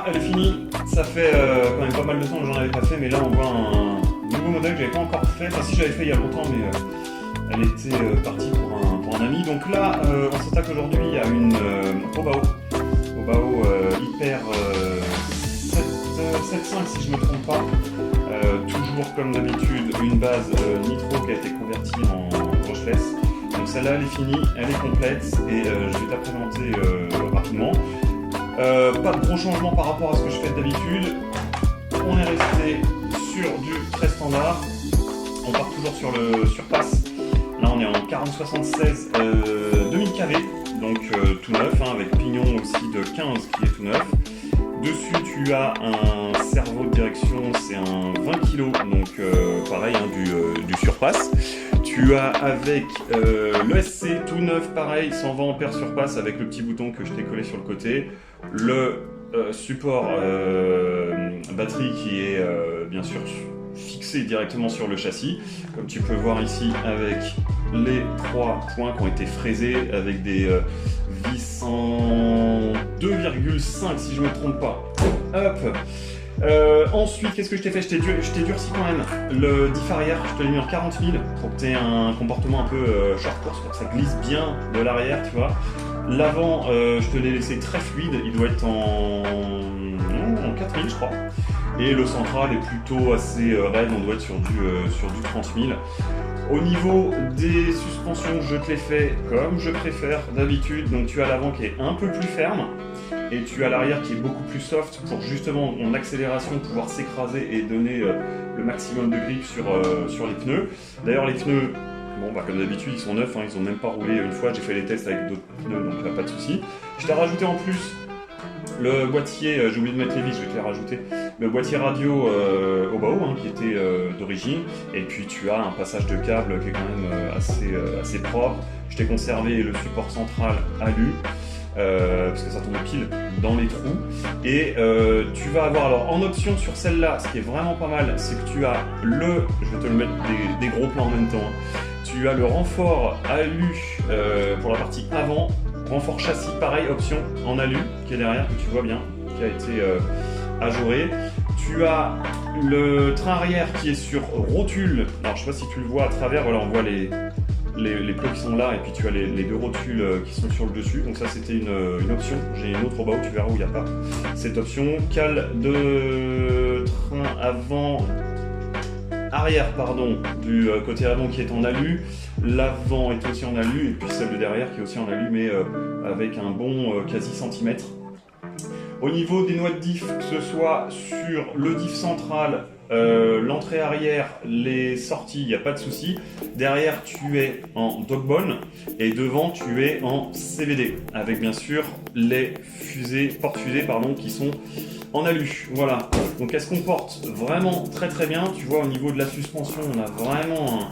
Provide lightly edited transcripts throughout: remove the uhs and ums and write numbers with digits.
voilà, elle est finie. Ça fait quand même pas mal de temps que j'en avais pas fait, mais là on voit un nouveau modèle que j'avais pas encore fait. Enfin si, j'avais fait il y a longtemps, mais elle était partie pour un ami. Donc là, on s'attaque aujourd'hui à une Obao Hyper 7.5 si je ne me trompe pas. Toujours comme d'habitude une base nitro qui a été convertie en brushless. Donc celle-là elle est finie, elle est complète et je vais te la présenter rapidement. Pas de gros changements par rapport à ce que je fais d'habitude. On est resté sur du très standard. On part toujours sur le surpass. Là on est en 4076 2000 kV, donc tout neuf, hein, avec pignon aussi de 15 qui est tout neuf. Dessus tu as un servo de direction, c'est un 20 kg, donc pareil, hein, du surpass. Tu as avec l'ESC tout neuf, pareil, 120 A surpass avec le petit bouton que je t'ai collé sur le côté. Le support batterie qui est bien sûr fixé directement sur le châssis, comme tu peux voir ici avec les 3 points qui ont été fraisés avec des vis en 2,5 si je ne me trompe pas. Hop. Ensuite, qu'est-ce que je t'ai fait? Je t'ai durci quand même le diff arrière, je te l'ai mis en 40 000 pour que tu aies un comportement un peu short course, pour que ça glisse bien de l'arrière, tu vois. L'avant, je te l'ai laissé très fluide, il doit être en 4000 je crois. Et le central est plutôt assez raide, on doit être sur du 30 000. Au niveau des suspensions, je te les fais comme je préfère d'habitude. Donc tu as l'avant qui est un peu plus ferme et tu as l'arrière qui est beaucoup plus soft pour justement en accélération pouvoir s'écraser et donner le maximum de grip sur les pneus. D'ailleurs les pneus, bon, bah, comme d'habitude ils sont neufs, hein, ils n'ont même pas roulé une fois, j'ai fait les tests avec d'autres pneus donc pas de souci. Je t'ai rajouté en plus le boîtier, j'ai oublié de mettre les vis, je vais te les rajouter, le boîtier radio Obao hein, qui était d'origine, et puis tu as un passage de câble qui est quand même assez propre. Je t'ai conservé le support central alu, parce que ça tombe pile dans les trous, et tu vas avoir alors en option sur celle-là, ce qui est vraiment pas mal, c'est que tu as je vais te le mettre des gros plans en même temps, hein. Tu as le renfort alu pour la partie avant, renfort châssis pareil, option en alu qui est derrière, que tu vois bien, qui a été ajouré. Tu as le train arrière qui est sur rotule, alors je sais pas si tu le vois à travers, voilà on voit les plots qui sont là et puis tu as les deux rotules qui sont sur le dessus, donc ça c'était une option. J'ai une autre Obao, tu verras où il n'y a pas cette option. Cale de train arrière pardon, du côté avant qui est en alu, l'avant est aussi en alu et puis celle de derrière qui est aussi en alu mais avec un bon quasi centimètre. Au niveau des noix de diff, que ce soit sur le diff central, l'entrée arrière, les sorties, il n'y a pas de souci. Derrière, tu es en dogbone et devant, tu es en CVD avec bien sûr les porte-fusées pardon, qui sont en alu. Voilà. Donc elle se comporte vraiment très très bien. Tu vois au niveau de la suspension, on a vraiment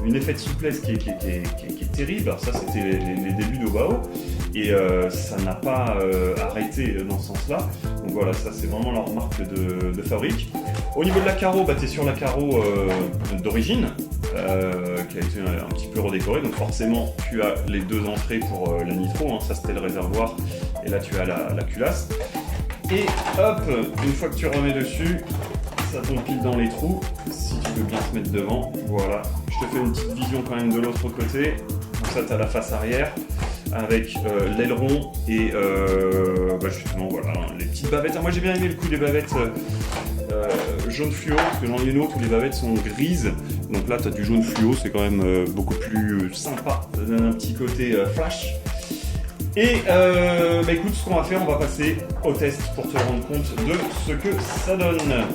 un effet de souplesse qui est terrible. Alors ça c'était les débuts d'Obao et ça n'a pas arrêté dans ce sens là, donc voilà, ça c'est vraiment leur marque de fabrique. Au niveau de la carreau, bah, tu es sur la carreau d'origine qui a été un petit peu redécorée, donc forcément tu as les deux entrées pour la nitro, hein. Ça c'était le réservoir et là tu as la culasse et hop, une fois que tu remets dessus, ça tombe pile dans les trous. Si tu veux bien te mettre devant, voilà. Je te fais une petite vision quand même de l'autre côté. Donc ça, tu as la face arrière avec l'aileron et bah justement voilà, les petites bavettes. Ah, moi j'ai bien aimé le coup des bavettes jaune fluo, parce que j'en ai une autre où les bavettes sont grises. Donc là, tu as du jaune fluo, c'est quand même beaucoup plus sympa. Ça donne un petit côté flash. Et bah écoute, ce qu'on va faire, on va passer au test pour te rendre compte de ce que ça donne.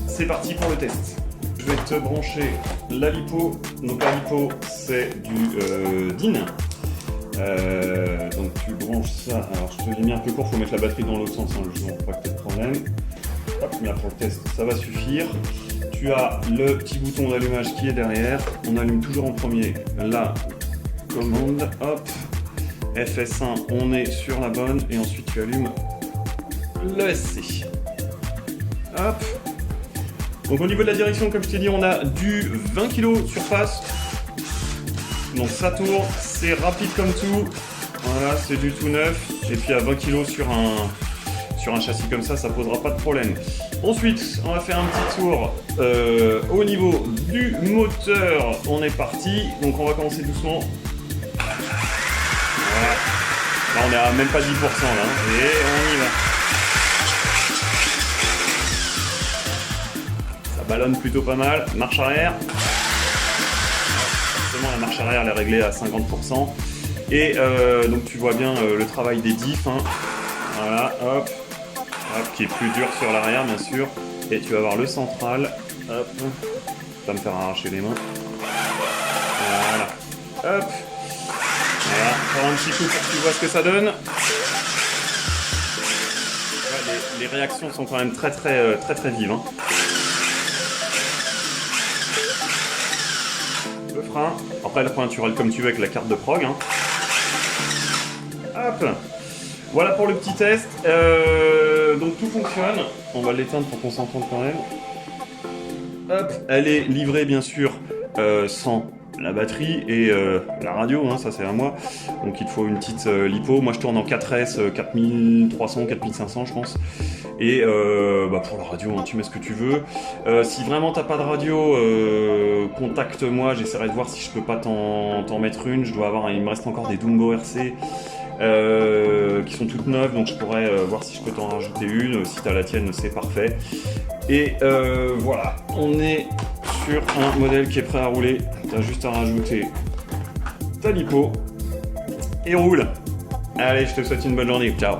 C'est parti pour le test. Je vais te brancher la lipo. Donc la lipo, c'est du DIN. Donc tu branches ça. Alors je te l'ai mis un peu court, faut mettre la batterie dans l'autre sens, hein, justement, pour pas que tu aies de problème. Hop, mais pour le test, ça va suffire. Tu as le petit bouton d'allumage qui est derrière. On allume toujours en premier la commande. Hop. FS1, on est sur la bonne, et ensuite tu allumes le SC. Hop. Donc au niveau de la direction, comme je t'ai dit, on a du 20 kg surface. Donc ça tourne, c'est rapide comme tout. Voilà, c'est du tout neuf. Et puis à 20 kg sur sur un châssis comme ça posera pas de problème. Ensuite, on va faire un petit tour au niveau du moteur. On est parti, donc on va commencer doucement. Voilà. Là, on est à même pas 10% là, et on y va. Ça ballonne plutôt pas mal. Marche arrière. Forcément, la marche arrière elle est réglée à 50%. Et donc tu vois bien le travail des diffs. Hein. Voilà, hop, qui est plus dur sur l'arrière bien sûr. Et tu vas avoir le central. Hop, ça va me faire arracher les mains. Voilà, hop. Voilà, encore un petit coup pour que tu vois ce que ça donne. Ouais, les réactions sont quand même très vives. Hein. Le frein. Après le frein tu râles comme tu veux avec la carte de prog. Hein. Hop. Voilà pour le petit test. Donc tout fonctionne. On va l'éteindre pour qu'on s'entende quand même. Hop. Elle est livrée bien sûr sans la batterie et la radio, hein, ça c'est à moi. Donc il te faut une petite lipo. Moi je tourne en 4S, 4300, 4500 je pense. Et pour la radio, hein, tu mets ce que tu veux. Si vraiment t'as pas de radio, contacte-moi, j'essaierai de voir si je peux pas t'en mettre une. Il me reste encore des Dungo RC qui sont toutes neuves, donc je pourrais voir si je peux t'en rajouter une. Si t'as la tienne, c'est parfait. Et voilà, on est sur un modèle qui est prêt à rouler. T'as juste à rajouter ta lipo et on roule. Allez, je te souhaite une bonne journée. Ciao.